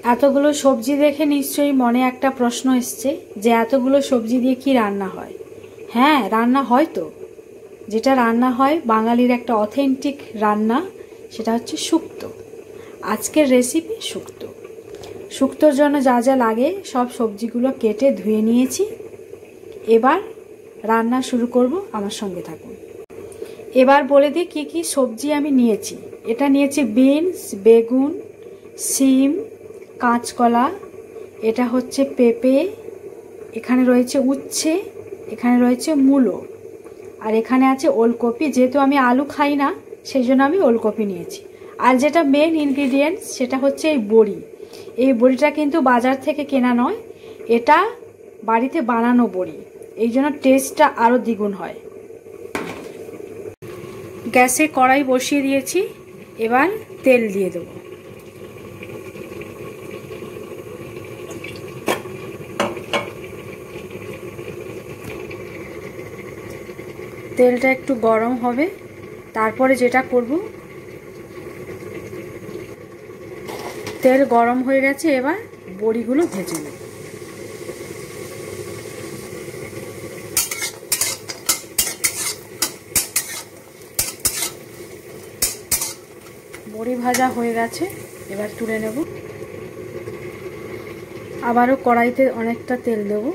এতগুলো সবজি দেখে নিশ্চয়ই মনে একটা প্রশ্ন এসছে যে এতগুলো সবজি দিয়ে কি রান্না হয়। হ্যাঁ, রান্না হয় তো। যেটা রান্না হয় বাঙালির একটা অথেন্টিক রান্না, সেটা হচ্ছে শুক্তো। আজকের রেসিপি শুক্তো। শুক্তোর জন্য যা যা লাগে সব সবজিগুলো কেটে ধুয়ে নিয়েছি। এবার রান্না শুরু করব, আমার সঙ্গে থাকুন। এবার বলে দিই কি কি সবজি আমি নিয়েছি। এটা নিয়েছি বিনস, বেগুন, সিম, কাঁচকলা, এটা হচ্ছে পেঁপে, এখানে রয়েছে উচ্ছে, এখানে রয়েছে মূলো, আর এখানে আছে ওলকপি। যেহেতু আমি আলু খাই না সেই জন্য আমি ওলকপি নিয়েছি। আর যেটা মেন ইনগ্রিডিয়েন্টস সেটা হচ্ছে এই বড়ি। এই বড়িটা কিন্তু বাজার থেকে কেনা নয়, এটা বাড়িতে বানানো বড়ি, এই জন্য টেস্টটা আরও দ্বিগুণ হয়। গ্যাসে কড়াই বসিয়ে দিয়েছি, এবার তেল দিয়ে দেবো। তেলটা একটু গরম হবে, তারপরে যেটা করব, তেল গরম হয়ে গেছে, এবার বড়িগুলো ভেজে নেব। বড়ি ভাজা হয়ে গেছে, এবার তুলে নেব। আবারও কড়াইতে অনেকটা তেল দেব,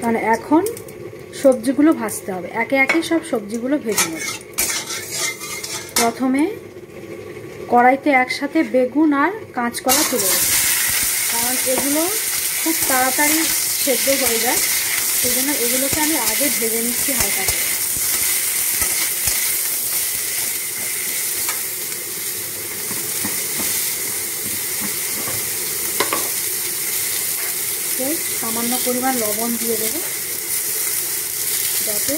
কারণ এখন সবজিগুলো ভাজতে হবে। একে একে সব সবজিগুলো ভেজে নেব। প্রথমে কড়াইতে একসাথে বেগুন আর কাঁচকলা তুলে দেব, কারণ এগুলো খুব তাড়াতাড়ি সেদ্ধ হয়ে যায়, সেই জন্য এগুলোকে আমি আগে ভেজে নিচ্ছি হালকা করে। সামান্য পরিমাণ লবণ দিয়ে দেবো, যাতে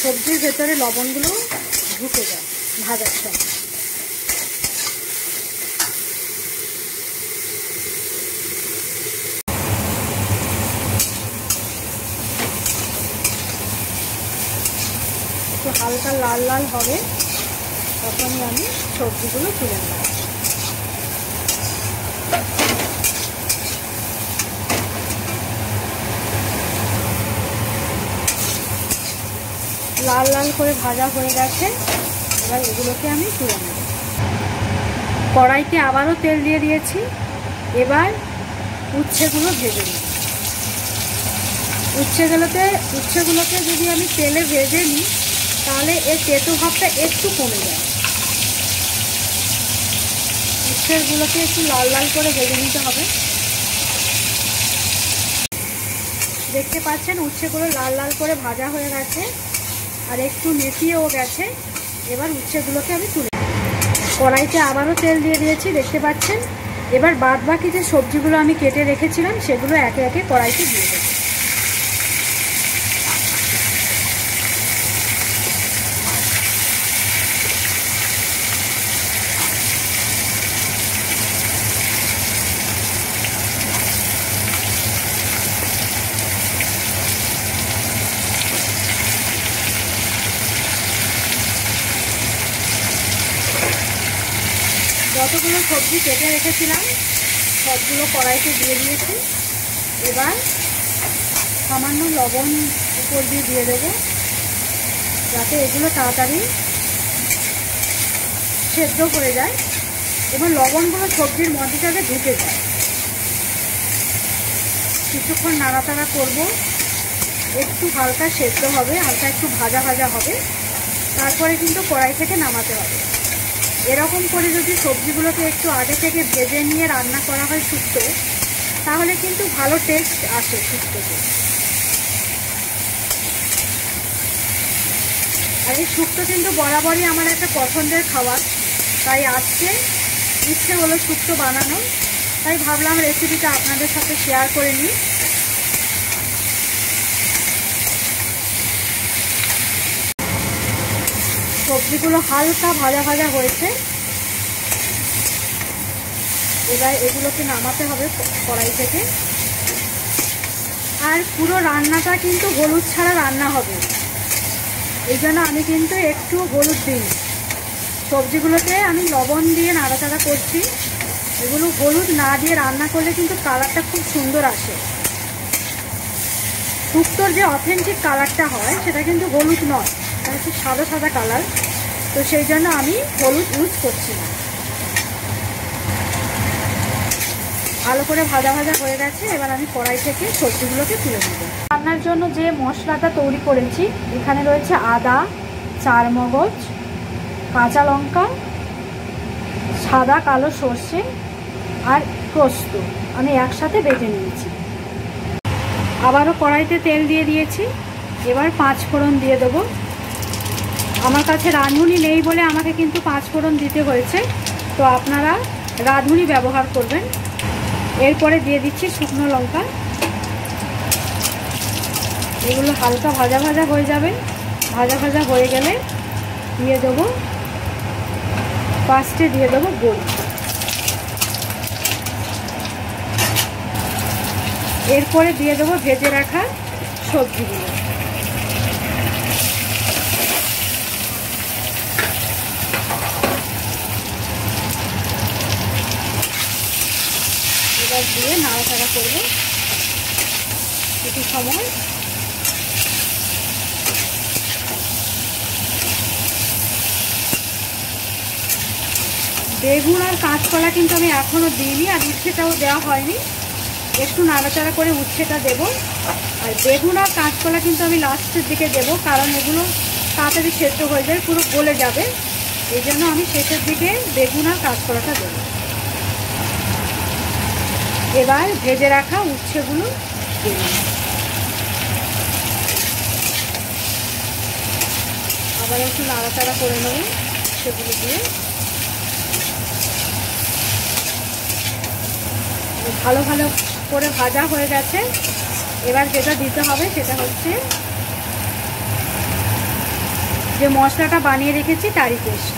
সবজির ভেতরে লবণগুলো ঢুকে যায় ভাজার সময়। একটু হালকা লাল লাল হবে, তখনই আমি সবজিগুলো তুলে নেব। লাল লাল করে ভাজা হয়ে গেছে, এবার এগুলোকে আমি তুলে নেব। কড়াইতে আবারও তেল দিয়ে দিয়েছি, এবার উচ্ছেগুলো ভেজে নিই। উচ্ছেগুলোকে যদি আমি তেলে ভেজে নিই তাহলে এর তেতো ভাবটা একটু কমে যায়। উচ্ছেগুলোকে একটু লাল লাল করে ভেজে নিতে হবে। দেখতে পাচ্ছেন উচ্ছেগুলো লাল লাল করে ভাজা হয়ে গেছে আর একটু নেতিয়েও গেছে। এবার উচ্ছেগুলোকে আমি তুলে, কড়াইতে আবারও তেল দিয়ে দিয়েছি, দেখতে পাচ্ছেন। এবার বাদ বাকি যে সবজিগুলো আমি কেটে রেখেছিলাম সেগুলো একে একে কড়াইতে দিয়ে দেবো। যতগুলো সবজি কেটে রেখেছিলাম সবগুলো কড়াইতে দিয়ে দিয়েছি। এবার সামান্য লবণ উপর দিয়ে দেবো, যাতে এগুলো তাড়াতাড়ি সেদ্ধ করে যায় এবং লবণগুলো সবজির মধ্যে ঢুকে যায়। কিছুক্ষণ নাড়াচাড়া করব, একটু হালকা সেদ্ধ হবে, হালকা একটু ভাজা ভাজা হবে, তারপরে কিন্তু কড়াই থেকে নামাতে হবে। এরকম করে যদি সবজিগুলোকে একটু আগে থেকে ভেজে নিয়ে রান্না করা হয় শুক্তো, তাহলে কিন্তু ভালো টেস্ট আসে শুক্তোতে। আর এই শুক্তো কিন্তু বরাবরই আমার একটা পছন্দের খাবার, তাই আজকে ইচ্ছে হলো শুক্তো বানানো, তাই ভাবলাম রেসিপিটা আপনাদের সাথে শেয়ার করে নিই। সবজিগুলো হালকা ভাজা ভাজা হয়েছে, এবার এগুলোকে নামাতে হবে কড়াই থেকে। আর পুরো রান্নাটা কিন্তু হলুদ ছাড়া রান্না হবে, এই জন্য আমি কিন্তু একটু হলুদ দিই। সবজিগুলোতে আমি লবণ দিয়ে নাড়াচাড়া করছি, এগুলো হলুদ না দিয়ে রান্না করলে কিন্তু কালারটা খুব সুন্দর আসে। শুক্তোর যে অথেন্টিক কালারটা হয় সেটা কিন্তু হলুদ নয়, এটা হচ্ছে সাদা সাদা কালার। তো সেই জন্য আমি হলুদ ইউজ করছি না। ভালো করে ভাজা ভাজা হয়ে গেছে, এবার আমি কড়াই থেকে সবজিগুলোকে তুলে নেব। রান্নার জন্য যে মশলাটা তৈরি করেছি, এখানে রয়েছে আদা, চারমগজ, কাঁচা লঙ্কা, সাদা কালো সর্ষে আর পোস্ত আমি একসাথে বেটে নিয়েছি। আবারও কড়াইতে তেল দিয়ে দিয়েছি। এবার 5 ফোড়ন দিয়ে দেবো। আমার কাছে রাঁধুনি নেই বলে আমাকে কিন্তু 5 ফোড়ন দিতে হয়েছে, তো আপনারা রাঁধুনি ব্যবহার করবেন। এরপরে দিয়ে দিচ্ছি শুকনো লঙ্কা। এগুলো হালকা ভাজা ভাজা হয়ে যাবে। ভাজা ভাজা হয়ে গেলে দিয়ে দেবো, ফার্স্টে দিয়ে দেবো বড়ি। এরপরে দিয়ে দেবো ভেজে রাখা সবজিগুলো। এবার দিয়ে নাড়াচাড়া করবো কিছু সময়। বেগুন আর কাঁচকলা কিন্তু আমি এখনও দিইনি, আর উচ্ছেটাও দেওয়া হয়নি। একটু নাড়াচাড়া করে উচ্ছেটা দেব। আর বেগুন আর কাঁচকলা কিন্তু আমি লাস্টের দিকে দেব, কারণ এগুলো তাড়াতাড়ি সেদ্ধ হয়ে যায়, পুরো গলে যাবে। এই জন্য আমি শেষের দিকে বেগুন আর কাঁচকলাটা দেব। এবার ভেজে রাখা উচ্ছেগুলো দেব। আবার একটু নাড়াচাড়া করে নেব সেগুলো দিয়ে। ভালো ভালো করে ভাজা হয়ে গেছে। এবার যেটা দিতে হবে সেটা হচ্ছে যে মশলাটা বানিয়ে রেখেছি তারই পেস্ট।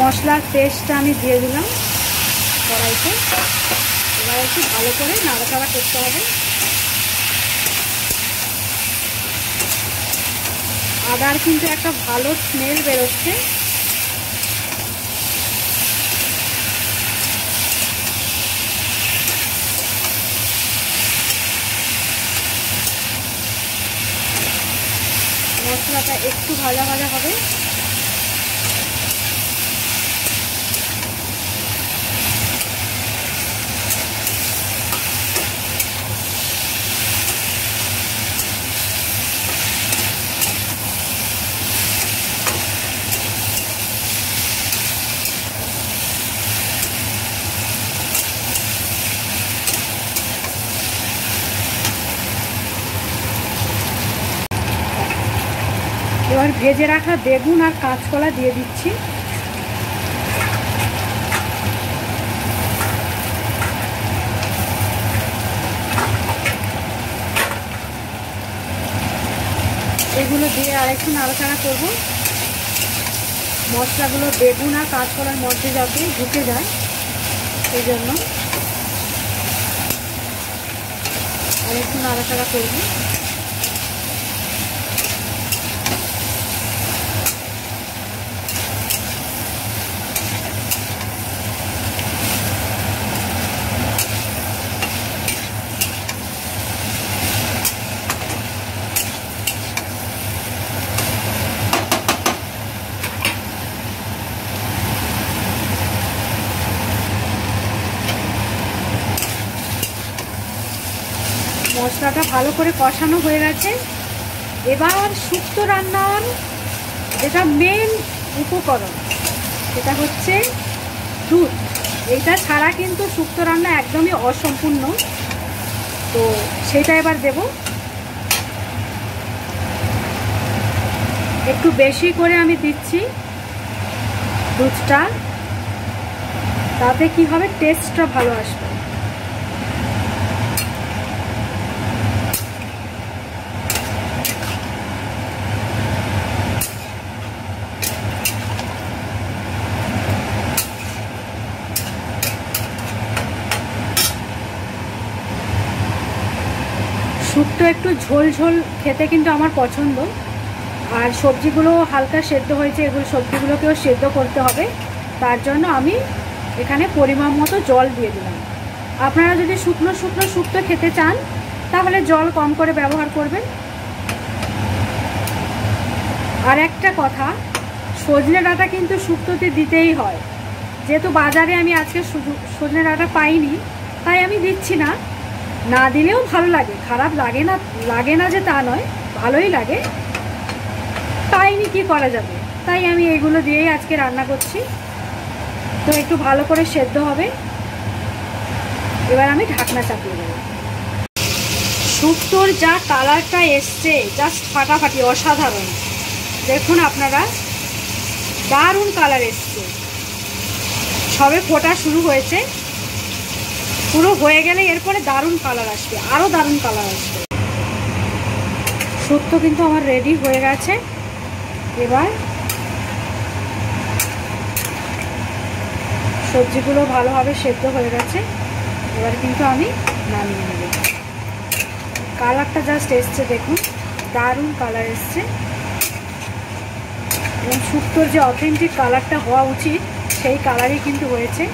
মশলার পেস্টটা আমি দিয়ে দিলাম কড়াইতে। এবার একটু ভালো করে নাড়াচাড়া করতে হবে। আদার কিন্তু একটা ভালো স্মেল বেরোচ্ছে। মশলাটা একটু ভাজা ভাজা হবে। এবার ভেজে রাখা বেগুন আর কাঁচকলা দিয়ে দিচ্ছি। এগুলো দিয়ে আরেকটু নাড়াচাড়া করব। মশলাগুলো বেগুন আর কাঁচকলার মধ্যে যাতে ঢুকে যায় সেই জন্য আরেকটু নাড়াচাড়া করব। মশলাটা ভালো করে কষানো হয়ে গেছে। এবার শুক্তো রান্নার যেটা মেন উপকরণ সেটা হচ্ছে দুধ। এইটা ছাড়া কিন্তু শুক্তো রান্না একদমই অসম্পূর্ণ। তো সেটা এবার দেব। একটু বেশি করে আমি দিচ্ছি দুধটা, তাতে কি হবে, টেস্টটা ভালো আসবে। শুক্তো একটু ঝোল ঝোল খেতে কিন্তু আমার পছন্দ। আর সবজিগুলো হালকা সেদ্ধ হয়েছে, এগুলো সবজিগুলোকেও সেদ্ধ করতে হবে। তার জন্য আমি এখানে পরিমাণ মতো জল দিয়ে দিলাম। আপনারা যদি শুকনো শুকনো শুক্তো খেতে চান তাহলে জল কম করে ব্যবহার করবেন। আর একটা কথা, সজনে ডাঁটা কিন্তু শুক্তোতে দিতেই হয়। যেহেতু বাজারে আমি আজকে সজনে ডাঁটা পাইনি, তাই আমি দিচ্ছি না। না দিলেও ভালো লাগে, খারাপ লাগে না যে তা নয়, ভালোই লাগে। পাইনি কি করা যাবে, তাই আমি এগুলো দিয়েই আজকে রান্না করছি। তো একটু ভালো করে সেদ্ধ হবে। এবার আমি ঢাকনা চাপিয়ে দেবো। শুক্তোর যা কালারটা এসছে, জাস্ট ফাটাফাটি, অসাধারণ। দেখুন আপনারা, দারুণ কালার এসছে। সবে ফোটা শুরু হয়েছে, পুরো হয়ে গেলে এরপরে দারুণ কালার আসবে, আরও দারুণ কালার আসবে। শুক্তো কিন্তু আমার রেডি হয়ে গেছে। এবার সবজিগুলো ভালোভাবে সেদ্ধ হয়ে গেছে। এবার কিন্তু আমি নামিয়ে নেব। কালারটা জাস্ট এসছে, দেখুন দারুণ কালার এসছে। এবং শুক্তোর যে অথেন্টিক কালারটা হওয়া উচিত সেই কালারই কিন্তু হয়েছে।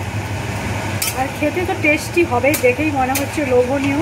আর খেতে তো টেস্টি হবে, দেখেই মনে হচ্ছে লোভনীয়।